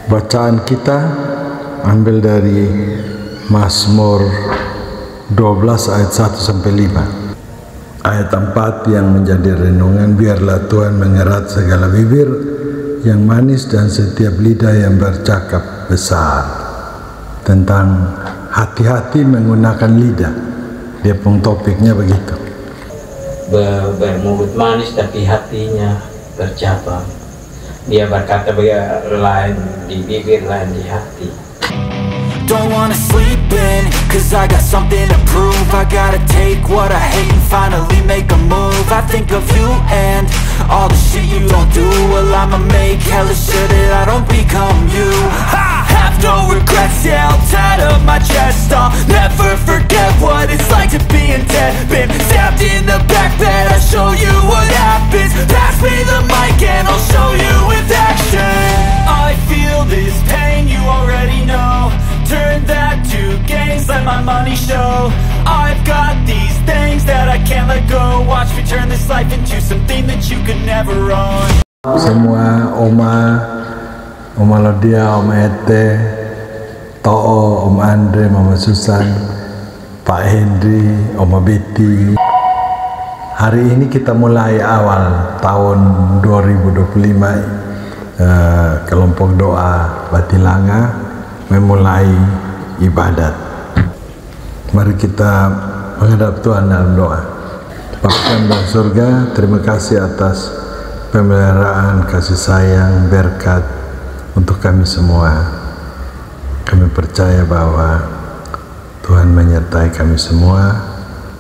Bacaan kita ambil dari Mazmur 12 ayat 1 sampai 5. Ayat 4 yang menjadi renungan, biarlah Tuhan mengerat segala bibir yang manis dan setiap lidah yang bercakap besar. Tentang hati-hati menggunakan lidah. Dia pun topiknya begitu. Bermulut manis tapi hatinya bercabang. Dia berkata lain di bibir, lain di hati. Don't wanna sleep in, cause I got something to prove. I gotta take what I hate and finally make a move. I think of you and all the shit you don't do. Well, I'ma make hella sure that I don't become you. I have no regrets, yeah, I'll tie up my chest. I'll never forget what it's like to be in debt. Been stabbed in the back bed, I'll show you what happens. Pass me the mic and I'll show you with action. I feel this pain, you already know. Turn that to gains, let my money show. I've got these things that I can't let go. Watch me turn this life into something that you could never own. Semua Oma Lodia, Oma Ete, To'o, Om Andre, Mama Susan, Pak Henry, Oma Betty. Hari ini kita mulai awal tahun 2025, kelompok doa Batilanga memulai ibadat. Mari kita menghadap Tuhan dalam doa. Bapa kami di surga, terima kasih atas pemeliharaan, kasih sayang, berkat untuk kami semua. Kami percaya bahwa Tuhan menyertai kami semua.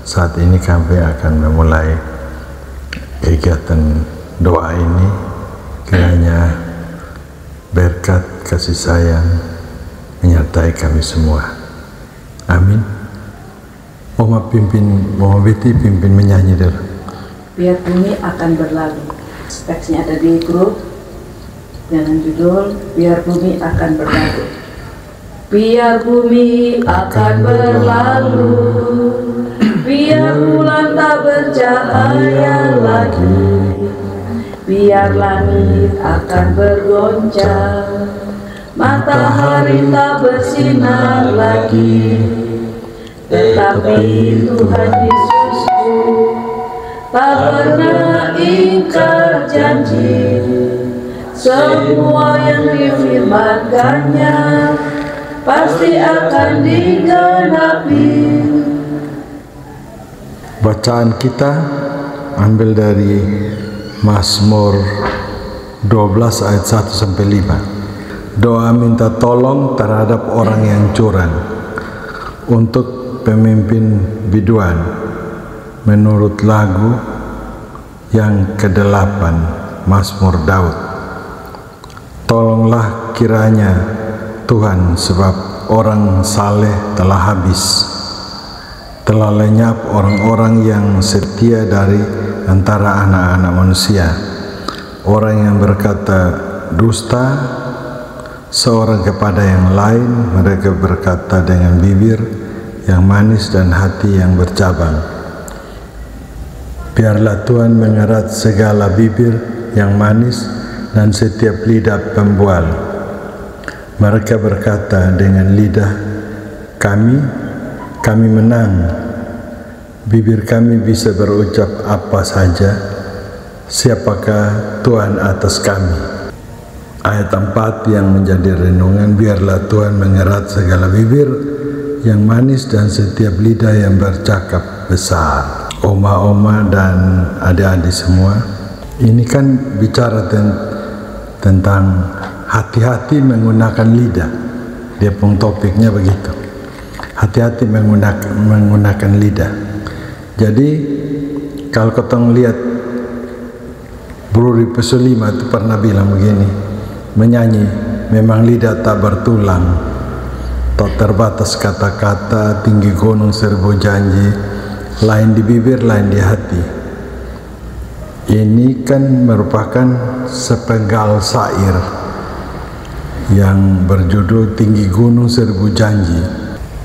Saat ini kami akan memulai kegiatan doa ini. Kiranya berkat, kasih sayang menyertai kami semua. Amin. Oma Betty pimpin menyanyi dulu. Biar bumi akan berlalu. Teksnya ada di grup dengan judul Biar bumi akan berlalu. Biar bumi akan berlalu, biar bulan tak bercahaya lagi, biar langit akan bergoncang, matahari tak bersinar lagi. Tetapi Tuhan Yesusku tak pernah ingkar janji. Semua yang difirmankannya pasti akan digenapi. Bacaan kita ambil dari Mazmur 12 ayat 1 sampai 5. Doa minta tolong terhadap orang yang curang. Untuk pemimpin biduan menurut lagu yang ke-8 Mazmur Daud. Tolonglah kiranya Tuhan, sebab orang saleh telah habis. Telah lenyap orang-orang yang setia dari antara anak-anak manusia. Orang yang berkata dusta seorang kepada yang lain, mereka berkata dengan bibir yang manis dan hati yang bercabang. Biarlah Tuhan mengerat segala bibir yang manis dan setiap lidah pembual. Mereka berkata dengan lidah kami menang. Bibir kami bisa berucap apa saja. Siapakah Tuhan atas kami? Ayat 4 yang menjadi renungan, biarlah Tuhan mengerat segala bibir yang manis dan setiap lidah yang bercakap besar. Oma-oma dan adik-adik semua, ini kan bicara tentang hati-hati menggunakan lidah. Dia pun topiknya begitu. Hati-hati menggunakan lidah. Jadi kalau kita lihat Bruri Pesulima itu pernah bilang begini, menyanyi, memang lidah tak bertulang, tak terbatas kata-kata, tinggi gunung serbu janji, lain di bibir, lain di hati. Ini kan merupakan sepenggal syair yang berjudul Tinggi Gunung Seribu Janji.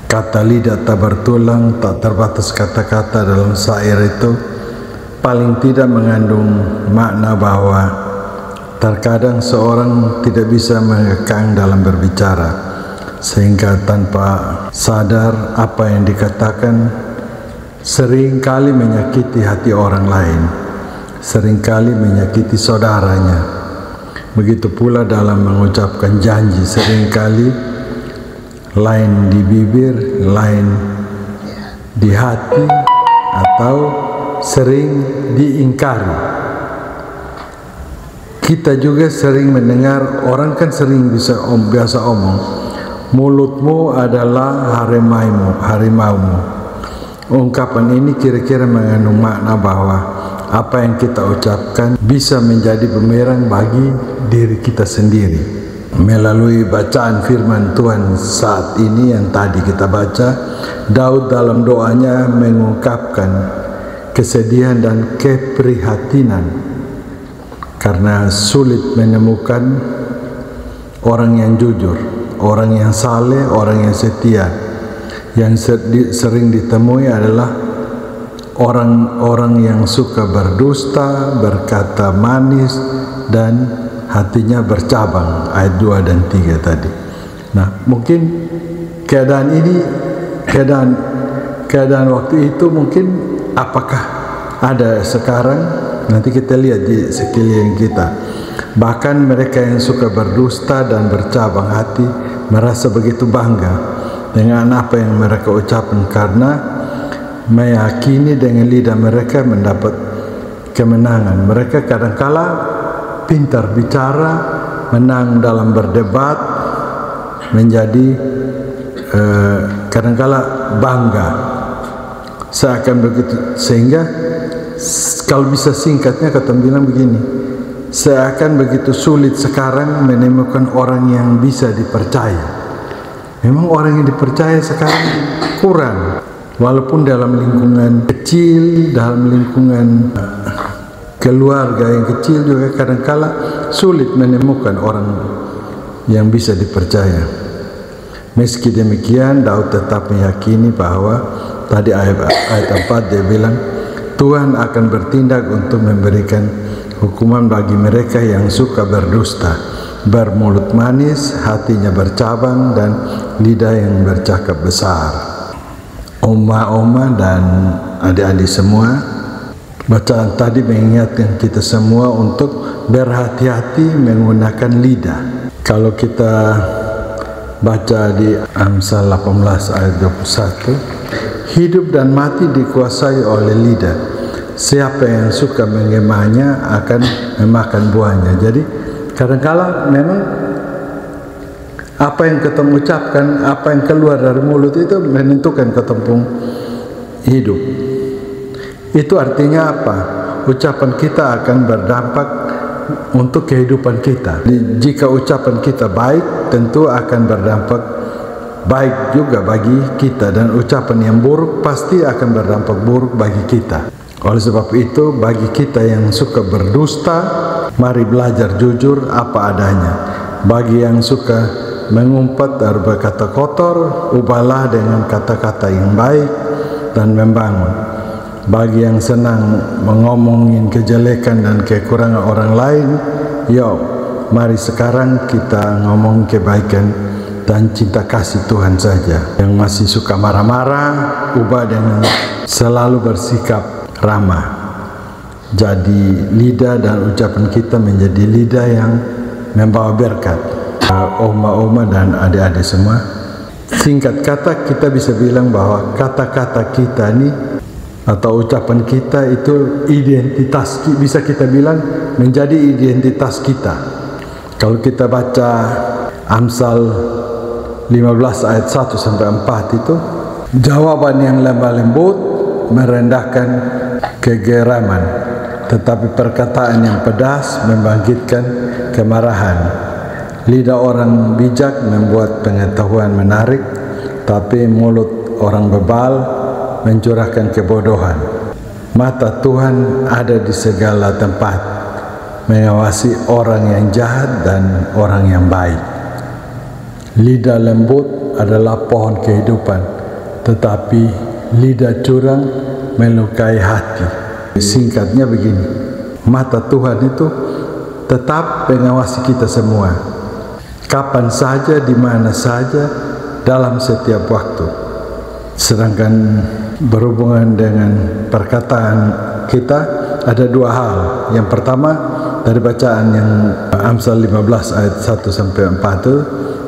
Kata lidah tak bertulang, tak terbatas kata-kata dalam syair itu paling tidak mengandung makna bahwa Terkadang seorang tidak bisa mengekang dalam berbicara, sehingga tanpa sadar apa yang dikatakan sering kali menyakiti hati orang lain, sering kali menyakiti saudaranya. Begitu pula dalam mengucapkan janji, sering kali lain di bibir, lain di hati, atau sering diingkari. Kita juga sering mendengar orang kan sering biasa omong, mulutmu adalah harimaumu. Ungkapan ini kira-kira mengandung makna bahwa apa yang kita ucapkan bisa menjadi bumerang bagi diri kita sendiri. Melalui bacaan firman Tuhan saat ini yang tadi kita baca, Daud dalam doanya mengungkapkan kesedihan dan keprihatinan karena sulit menemukan orang yang jujur, orang yang saleh, orang yang setia. Yang sering ditemui adalah orang-orang yang suka berdusta, berkata manis, dan hatinya bercabang. Ayat 2 dan 3 tadi. Nah, mungkin keadaan ini, keadaan waktu itu mungkin apakah ada sekarang? Nanti kita lihat di sekeliling kita. Bahkan mereka yang suka berdusta dan bercabang hati merasa begitu bangga dengan apa yang mereka ucapkan, karena meyakini dengan lidah mereka mendapat kemenangan. Mereka kadangkala pintar bicara, menang dalam berdebat, menjadi kadangkala bangga, seakan begitu. Sehingga kalau bisa singkatnya kata bilang begini, seakan begitu sulit sekarang menemukan orang yang bisa dipercaya. Memang orang yang dipercaya sekarang kurang, walaupun dalam lingkungan kecil, dalam lingkungan keluarga yang kecil juga kadangkala sulit menemukan orang yang bisa dipercaya. Meski demikian, Daud tetap meyakini bahwa tadi ayat 4 dia bilang Tuhan akan bertindak untuk memberikan hukuman bagi mereka yang suka berdusta, bermulut manis, hatinya bercabang, dan lidah yang bercakap besar. Oma dan adik-adik semua, bacaan tadi mengingatkan kita semua untuk berhati-hati menggunakan lidah. Kalau kita baca di Amsal 18 ayat 21, hidup dan mati dikuasai oleh lidah. Siapa yang suka mengemahnya akan memakan buahnya. Jadi kadang-kala memang apa yang kita ucapkan, apa yang keluar dari mulut itu menentukan ketempung hidup. Itu artinya apa? Ucapan kita akan berdampak untuk kehidupan kita. Jika ucapan kita baik, tentu akan berdampak baik juga bagi kita, dan ucapan yang buruk pasti akan berdampak buruk bagi kita. Oleh sebab itu, bagi kita yang suka berdusta, mari belajar jujur apa adanya. Bagi yang suka mengumpat dan berkata kotor, ubahlah dengan kata-kata yang baik dan membangun. Bagi yang senang mengomongin kejelekan dan kekurangan orang lain, mari sekarang kita ngomong kebaikan dan cinta kasih Tuhan saja. Yang masih suka marah-marah, ubah dengan selalu bersikap ramah. Jadi lidah dan ucapan kita menjadi lidah yang membawa berkat. Oma dan adik-adik semua, singkat kata kita bisa bilang bahwa kata-kata kita ini atau ucapan kita itu identitas, bisa kita bilang menjadi identitas kita. Kalau kita baca Amsal 15 ayat 1 sampai 4 itu, jawaban yang lemah lembut merendahkan kegeraman, tetapi perkataan yang pedas membangkitkan kemarahan. Lidah orang bijak membuat pengetahuan menarik, tapi mulut orang bebal mencurahkan kebodohan. Mata Tuhan ada di segala tempat, mengawasi orang yang jahat dan orang yang baik. Lidah lembut adalah pohon kehidupan, tetapi lidah curang melukai hati. Singkatnya begini, mata Tuhan itu tetap mengawasi kita semua, kapan saja, di mana saja, dalam setiap waktu. Sedangkan berhubungan dengan perkataan kita, ada dua hal. Yang pertama, dari bacaan yang Amsal 15 ayat 1-4 itu,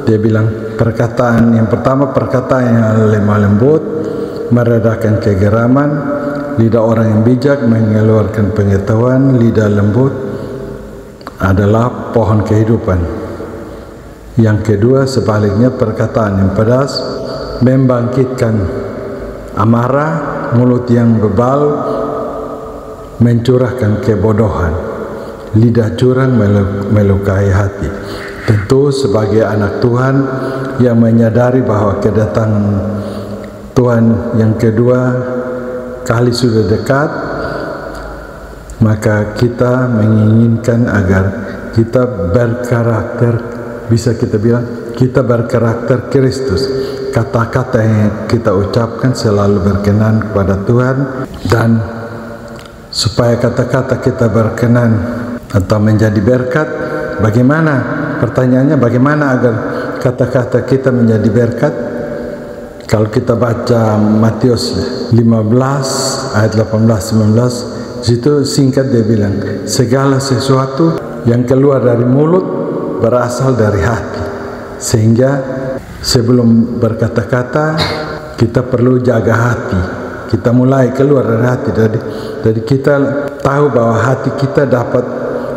dia bilang perkataan yang pertama, perkataan yang lemah lembut meredakan kegeraman, lidah orang yang bijak mengeluarkan pengetahuan, lidah lembut adalah pohon kehidupan. Yang kedua, sebaliknya, perkataan yang pedas membangkitkan amarah, mulut yang bebal mencurahkan kebodohan, lidah curang melukai hati. Tentu sebagai anak Tuhan yang menyadari bahwa kedatangan Tuhan yang kedua kali sudah dekat, maka kita menginginkan agar kita berkarakter, bisa kita bilang kita berkarakter Kristus. Kata-kata yang kita ucapkan selalu berkenan kepada Tuhan, dan supaya kata-kata kita berkenan atau menjadi berkat, bagaimana? Pertanyaannya, bagaimana agar kata-kata kita menjadi berkat? Kalau kita baca Matius 15 ayat 18-19, situ singkat dia bilang, segala sesuatu yang keluar dari mulut berasal dari hati. Sehingga sebelum berkata-kata kita perlu jaga hati. Kita mulai keluar dari hati. Jadi kita tahu bahwa hati kita dapat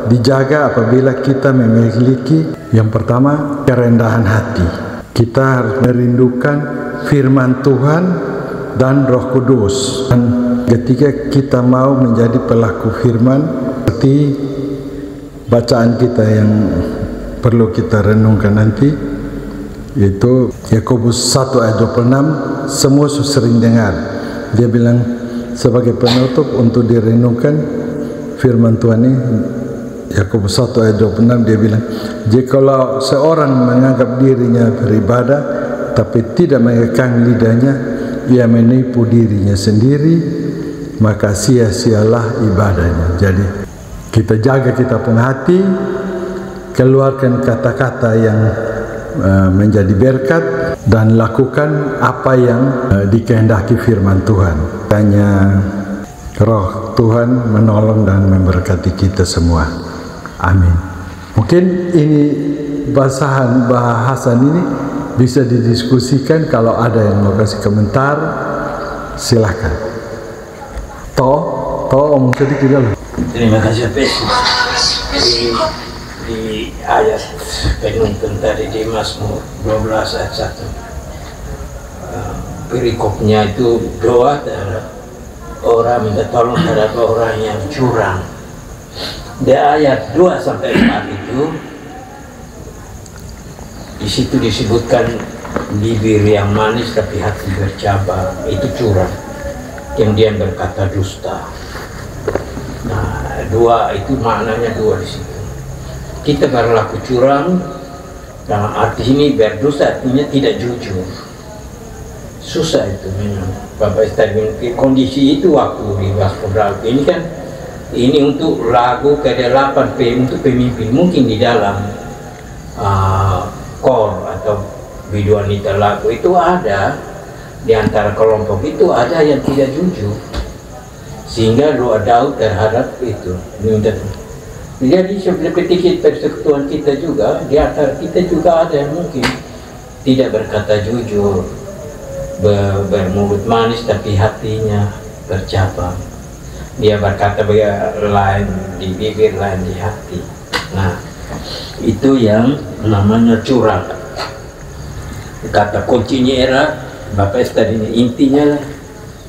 dijaga apabila kita memiliki yang pertama, kerendahan hati. Kita harus merindukan firman Tuhan dan Roh Kudus. Dan ketika kita mau menjadi pelaku firman, seperti bacaan kita yang perlu kita renungkan nanti, yaitu Yakobus 1 ayat 26, semua sering dengar. Dia bilang sebagai penutup untuk direnungkan firman Tuhan ini, Yakobus 1 ayat 26, dia bilang, jikalau seorang menganggap dirinya beribadah tapi tidak mengekang lidahnya, ia menipu dirinya sendiri, maka sia-sialah ibadahnya. Jadi kita jaga kita punya hati, keluarkan kata-kata yang menjadi berkat, dan lakukan apa yang dikehendaki firman Tuhan. Hanya Roh Tuhan menolong dan memberkati kita semua. Amin. Mungkin ini bahasan ini bisa didiskusikan. Kalau ada yang mau kasih komentar, silakan. Om sedikit dulu. Terima kasih Pes. Di ayat penuntun tadi di Mazmur 12 ayat 1, perikopnya itu doa terhadap orang, minta tolong terhadap orang yang curang. Di ayat 2-4 itu, di situ disebutkan bibir yang manis tapi hati bercabang, itu curang, kemudian berkata dusta. Nah, dua itu maknanya dua di situ. Kita berlaku curang dalam arti ini, berdusta artinya tidak jujur. Susah itu memang. Bapak Istri, kondisi itu waktu di Waspodal ini kan, ini untuk lagu ke-8 untuk pemimpin, mungkin di dalam kor atau biduanita lagu itu ada, di antara kelompok itu ada yang tidak jujur, sehingga doa Daud terhadap itu. Jadi seperti persekutuan kita juga, di antara kita juga ada yang mungkin tidak berkata jujur, bermulut manis tapi hatinya bercabang. Dia berkata lain di bibir, lain di hati. Nah, itu yang namanya curang. Kata kuncinya era Bapak tadi ini, intinya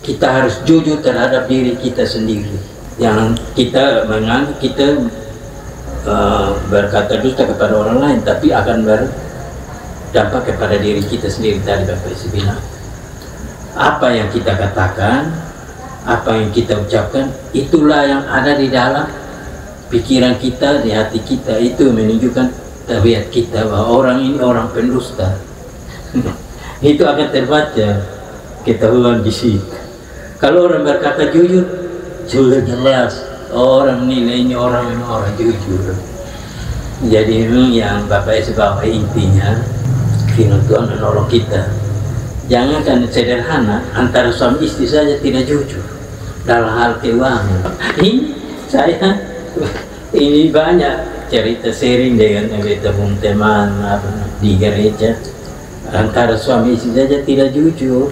kita harus jujur terhadap diri kita sendiri. Yang kita menganggap kita berkata dusta kepada orang lain, tapi akan berdampak kepada diri kita sendiri. Tadi Bapak Isi bilang, apa yang kita katakan, apa yang kita ucapkan, itulah yang ada di dalam pikiran kita, di hati kita. Itu menunjukkan tabiat kita, bahwa orang ini orang pendusta. Itu akan terbaca ketahuan di situ. Kalau orang berkata jujur, sudah jelas orang nilainya orang memang orang jujur. Jadi memang yang Bapak sebab intinya firman Tuhan menolong kita. Jangan kan sederhana, antara suami istri saja tidak jujur dalam hal keuangan. Ini banyak cerita sharing dengan teman-teman di gereja. Antara suami istri saja tidak jujur,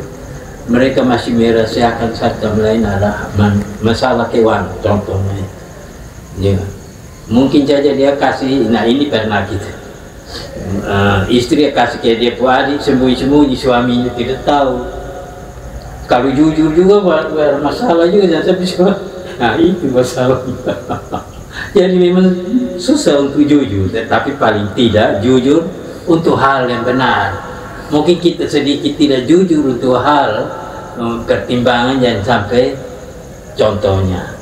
mereka masih merahasiakan satu lain adalah masalah keuangan. Contohnya, ya. Mungkin saja dia kasih, nah ini pernah kita istri kasih ke dia adik sembunyi-sembunyi, suaminya tidak tahu. Kalau jujur juga buat masalah juga dan sampai nah itu masalahnya. Jadi memang susah untuk jujur, tapi paling tidak jujur untuk hal yang benar. Mungkin kita sedikit tidak jujur untuk hal pertimbangan yang sampai contohnya.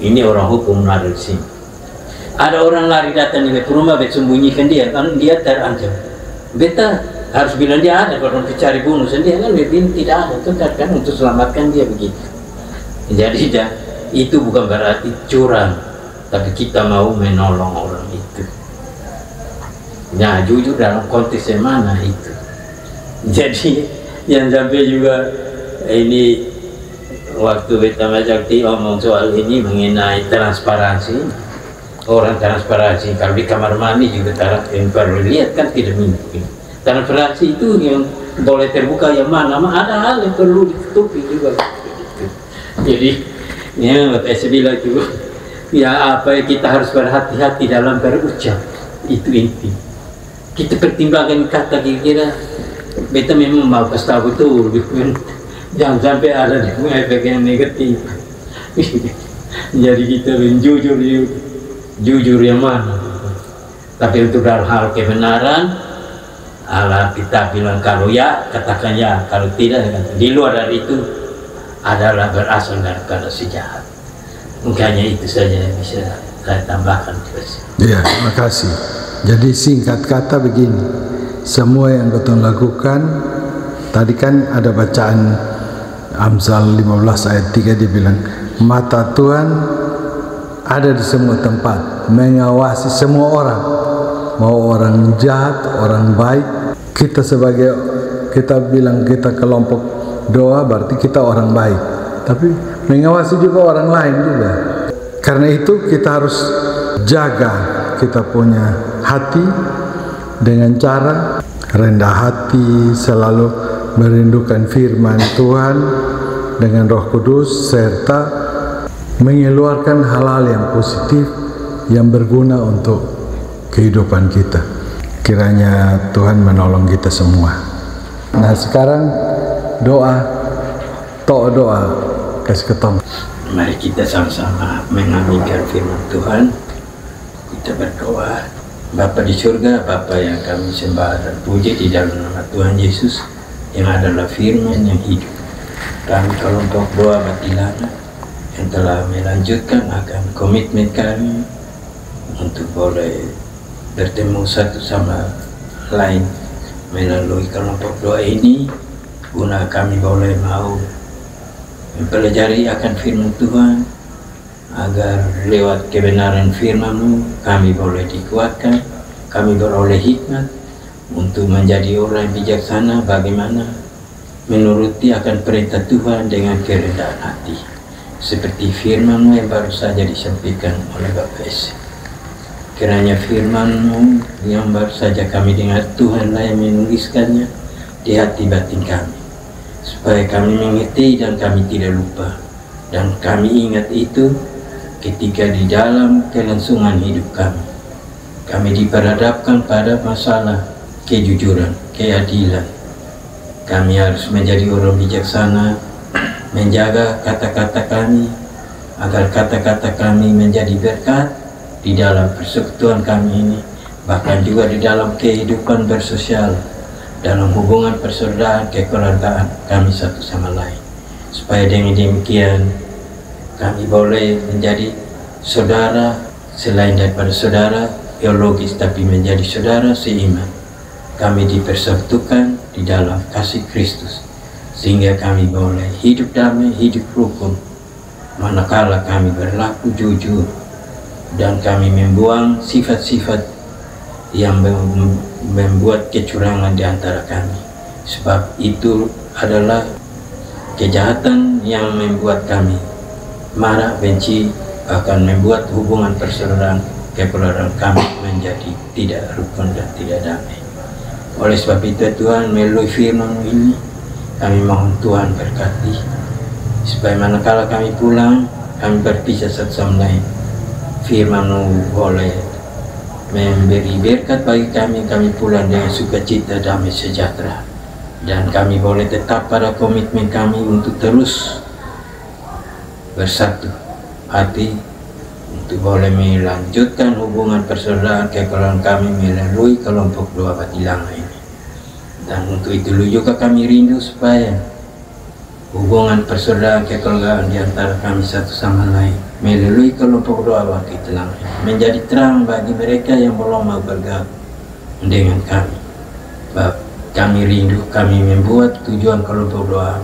Ini orang hukum lari sini. Ada orang lari datang ke rumah, sembunyikan dia, kan dia terancam. Beta harus bilang dia ada, kalau cari bunuh sendiri kan dia bilang tidak ada, itu kan untuk selamatkan dia begitu. Jadi itu bukan berarti curang, tapi kita mau menolong orang itu. Nah, jujur dalam konteks yang mana itu. Jadi yang sampai juga ini waktu kita majority ngomong soal ini mengenai transparansi, orang transparansi kalau di kamar mandi juga yang perlu lihat kan tidak mungkin. Transparansi itu yang boleh terbuka yang mana, ada hal yang perlu ditutupi juga. Jadi ya saya bilang juga ya apa yang kita harus berhati-hati dalam berucap itu inti. Kita pertimbangkan kata kira-kira beta memang mau kasih tahu betul. Jangan sampai ada efek yang negatif. Jadi kita jujur yang mana. Tapi untuk hal kebenaran, Allah kita bilang kalau ya, katakan ya. Kalau tidak, di luar dari itu adalah berasal daripada si jahat. Mungkin itu saja yang bisa saya tambahkan. Ya, terima kasih. Jadi singkat kata begini, semua yang kita lakukan, tadi kan ada bacaan Amsal 15 ayat 3 dia bilang, mata Tuhan ada di semua tempat, mengawasi semua orang, mau orang jahat, orang baik. Kita bilang kita kelompok doa berarti kita orang baik, tapi mengawasi juga orang lain juga. Karena itu kita harus jaga kita punya hati dengan cara rendah hati, selalu merindukan firman Tuhan dengan Roh Kudus, serta mengeluarkan hal-hal yang positif yang berguna untuk kehidupan kita. Kiranya Tuhan menolong kita semua. Nah sekarang doa kasih ketemu. Mari kita sama-sama mengaminkan firman Tuhan. Kita berdoa. Bapa di surga, Bapa yang kami sembah dan puji di dalam nama Tuhan Yesus yang adalah firman yang hidup. Kami kelompok doa Batilana yang telah melanjutkan akan komitmen kami untuk boleh bertemu satu sama lain melalui kelompok doa ini, guna kami boleh mau mempelajari akan firman Tuhan, agar lewat kebenaran firman-Mu kami boleh dikuatkan, kami beroleh hikmat untuk menjadi orang bijaksana bagaimana menuruti akan perintah Tuhan dengan kerendahan hati, seperti firman-Mu yang baru saja disampaikan oleh Bapak S. Kiranya firman-Mu yang baru saja kami dengar, Tuhanlah yang menuliskannya di hati batin kami, supaya kami mengerti dan kami tidak lupa, dan kami ingat itu ketika di dalam kelangsungan hidup kami. Kami diperhadapkan pada masalah kejujuran, keadilan. Kami harus menjadi orang bijaksana, menjaga kata-kata kami, agar kata-kata kami menjadi berkat di dalam persekutuan kami ini, bahkan juga di dalam kehidupan bersosial, dalam hubungan persaudaraan kekeluargaan kami satu sama lain. Supaya dengan demikian kami boleh menjadi saudara selain daripada saudara biologis, tapi menjadi saudara seiman. Kami dipersatukan di dalam kasih Kristus, sehingga kami boleh hidup damai, hidup rukun, manakala kami berlaku jujur dan kami membuang sifat-sifat yang membuat kecurangan di antara kami, sebab itu adalah kejahatan yang membuat kami marah, benci, akan membuat hubungan persaudaraan kekeluargaan kami menjadi tidak rukun dan tidak damai. Oleh sebab itu Tuhan, melalui firman ini kami mohon Tuhan berkati, supaya manakala kami pulang, kami berpisah satu sama lain, firman-Mu boleh memberi berkat bagi kami. Kami pulang dengan sukacita, damai, sejahtera, dan kami boleh tetap pada komitmen kami untuk terus bersatu hati untuk boleh melanjutkan hubungan persaudaraan kekeluargaan kami melalui kelompok doa Batilanga ini. Dan untuk itu juga kami rindu supaya hubungan persaudaraan kekeluargaan di antara kami satu sama lain melalui kelompok doa Batilanga ini menjadi terang bagi mereka yang belum mau bergabung dengan kami. Bab kami rindu, kami membuat tujuan kelompok doa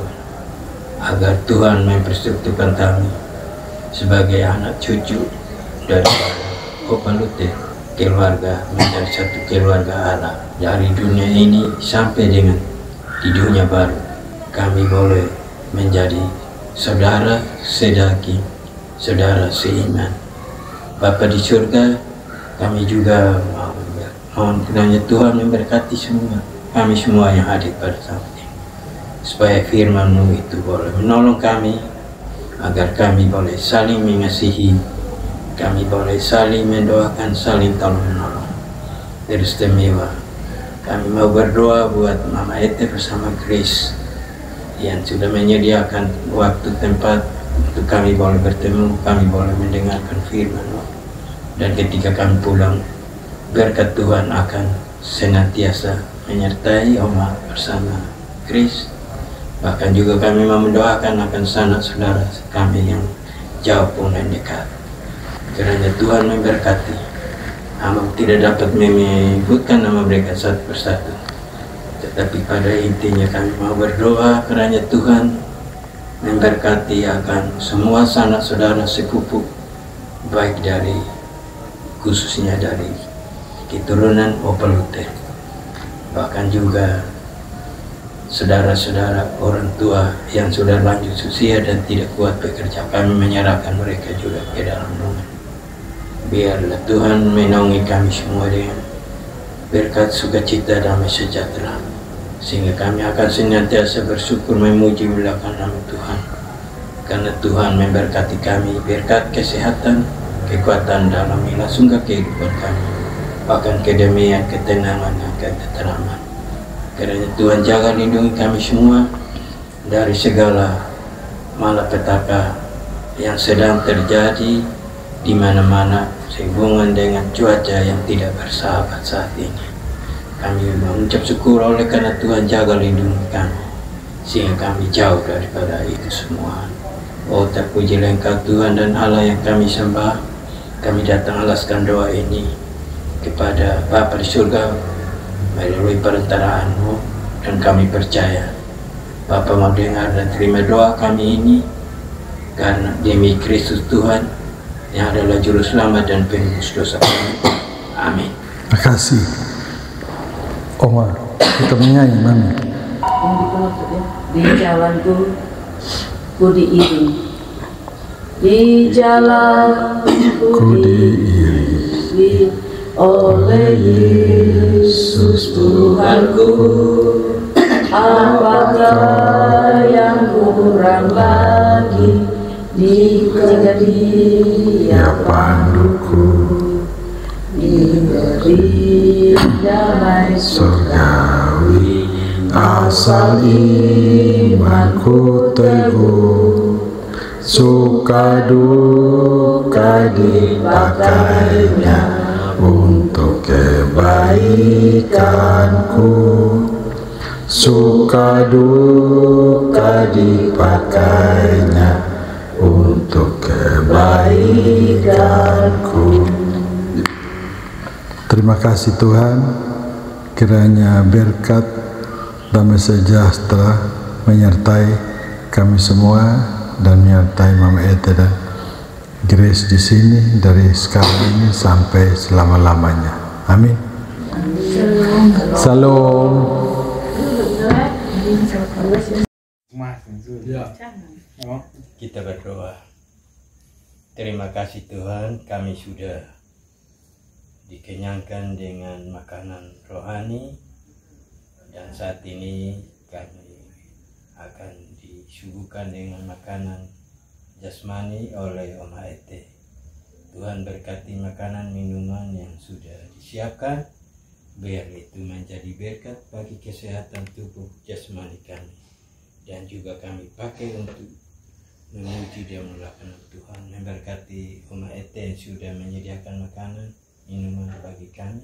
agar Tuhan memperstrukturkan kami sebagai anak cucu dari Opa Luther, keluarga menjadi satu keluarga Allah. Dari dunia ini sampai dengan di dunia baru, kami boleh menjadi saudara sedaki, saudara seiman. Bapa di surga, kami juga mohon kiranya Tuhan memberkati semua kami semua yang hadir pada saat ini, supaya firman-Mu itu boleh menolong kami agar kami boleh saling mengasihi, kami boleh saling mendoakan, saling tolong menolong. Teristimewa kami mau berdoa buat Mama Ete bersama Grace yang sudah menyediakan waktu tempat untuk kami boleh bertemu, kami boleh mendengarkan firman-Mu. Dan ketika kami pulang, berkat Tuhan akan senantiasa menyertai Oma bersama Grace. Bahkan juga kami mau mendoakan akan sanak saudara kami yang jauh pun dan dekat. Kiranya Tuhan memberkati. Hamba tidak dapat menyebutkan nama mereka satu persatu, tetapi pada intinya kami mau berdoa kiranya Tuhan memberkati akan semua sanak saudara sepupu, baik dari khususnya dari keturunan Opa Luther, bahkan juga saudara-saudara orang tua yang sudah lanjut usia dan tidak kuat bekerja. Kami menyerahkan mereka juga ke dalam Tuhan. Biarlah Tuhan menaungi kami semua dengan berkat sukacita, damai, sejahtera, sehingga kami akan senantiasa bersyukur memuji melakukan nama Tuhan, karena Tuhan memberkati kami berkat kesehatan, kekuatan dalam melangsungkan kehidupan kami, bahkan kedamaian, ketenangan, dan ketenteraman. Kiranya Tuhan jaga lindungi kami semua dari segala malapetaka yang sedang terjadi di mana-mana sehubungan dengan cuaca yang tidak bersahabat saat ini. Kami mengucap syukur oleh karena Tuhan jaga lindungi kami, sehingga kami jauh daripada itu semua. Oh, terpujilah Engkau Tuhan dan Allah yang kami sembah. Kami datang alaskan doa ini kepada Bapa di surga melalui perantaraan-Mu, dan kami percaya Bapa mau dengar dan terima doa kami ini, karena demi Kristus Tuhan yang adalah juru selamat dan penebus dosa kami. Amin. Terima kasih Oma, kita menyanyi Mami. Di jalanku ku diiring, di jalanku diiring oleh Yesus Tuhanku. Apakah yang kurang lagi jika Dia panduku, diberi damai surgawi, asal imanku teguh, suka duka dipakainya untuk kebaikanku, suka duka dipakainya untuk kebaikanku. Terima kasih Tuhan, kiranya berkat damai sejahtera menyertai kami semua dan menyertai Mama Ete dan grace di sini dari sekarang ini sampai selama-lamanya. Amin. Salam. Kita berdoa. Terima kasih Tuhan, kami sudah dikenyangkan dengan makanan rohani, dan saat ini kami akan disuguhkan dengan makanan jasmani oleh Om Ete. Tuhan berkati makanan minuman yang sudah disiapkan, biar itu menjadi berkat bagi kesehatan tubuh jasmani kami, dan juga kami pakai untuk memuji dan memuliakan Tuhan. Memberkati Om Ete yang sudah menyediakan makanan minuman bagi kami.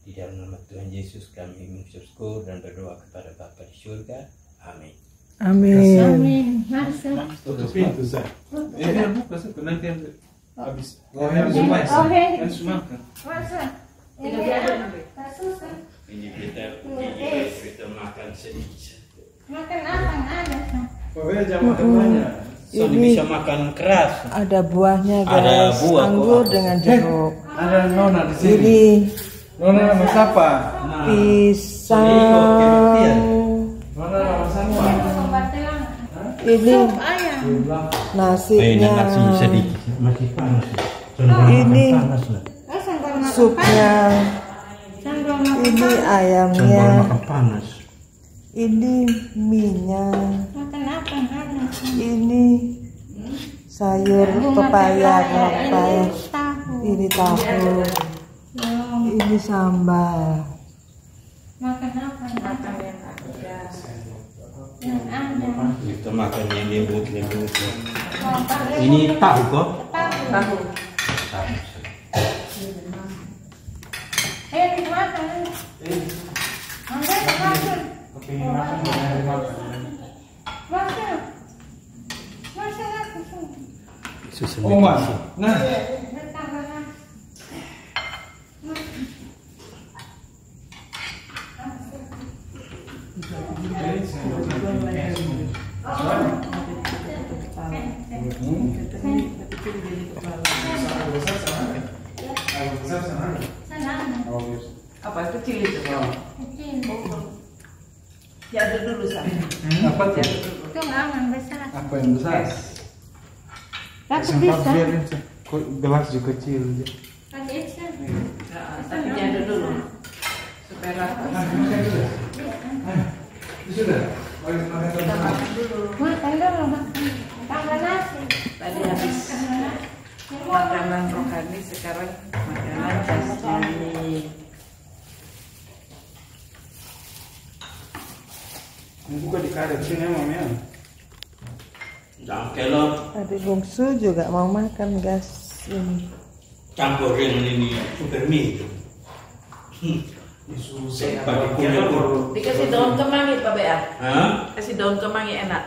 Di dalam nama Tuhan Yesus kami mengucap syukur dan berdoa kepada Bapa di surga. Amin. Amin. Amin. Masuk. Tutup pintu, Zak. Biar buka, Zak. Nanti habis. Oke. Masuk. Tidak ada. Masuk. Ini kita makan sedikit. Makan apa yang ada? Pokoknya jangan makan banyak. So bisa makan keras. Ada buahnya guys, Ada buah, anggur kok. dengan jeruk. Ada Nona di sini. Ini Nona nama siapa? pisang. Nona nama siapa? Ini Ayam. nasinya. nasi sedikit. Masih panas. Ini Panas lah. supnya. Ini ayamnya. Makan panas. Ini minyak. Makan apa yang ada? Ini sayur pepaya. Tahu. Ini tahu. Ini sambal. Makan apa yang ada? Yang ada. Kita makan yang lembut-lembut. Makan Ini tahu kok? tahu. Dimakan. Angkat makan. Kepingin makan, jangan makan. Makan. Makan aku semua. Oh, Mas. Nah, Bertambah nasi. Apa kecil itu? Ya ada dulu sana. apa tuh? Itu nggak besar. Apa yang besar? Tapi Sempat bisa. biarin, kok gelas juga kecil. Tapi bisa. Tapi ada dulu. Supaya rata. Sudah. Makan dulu. Makan dulu. Tambah nasi. Tadi habis makanan rohani, sekarang makanan jasmani. Buka di karet sini mamanya. Jangan kelop. Adik bungsu juga mau makan guys. Ini Campurin ini super mie itu. Pakai kunyit. dikasih daun kemangi Pak Bea. Hah? Kasih daun kemangi enak.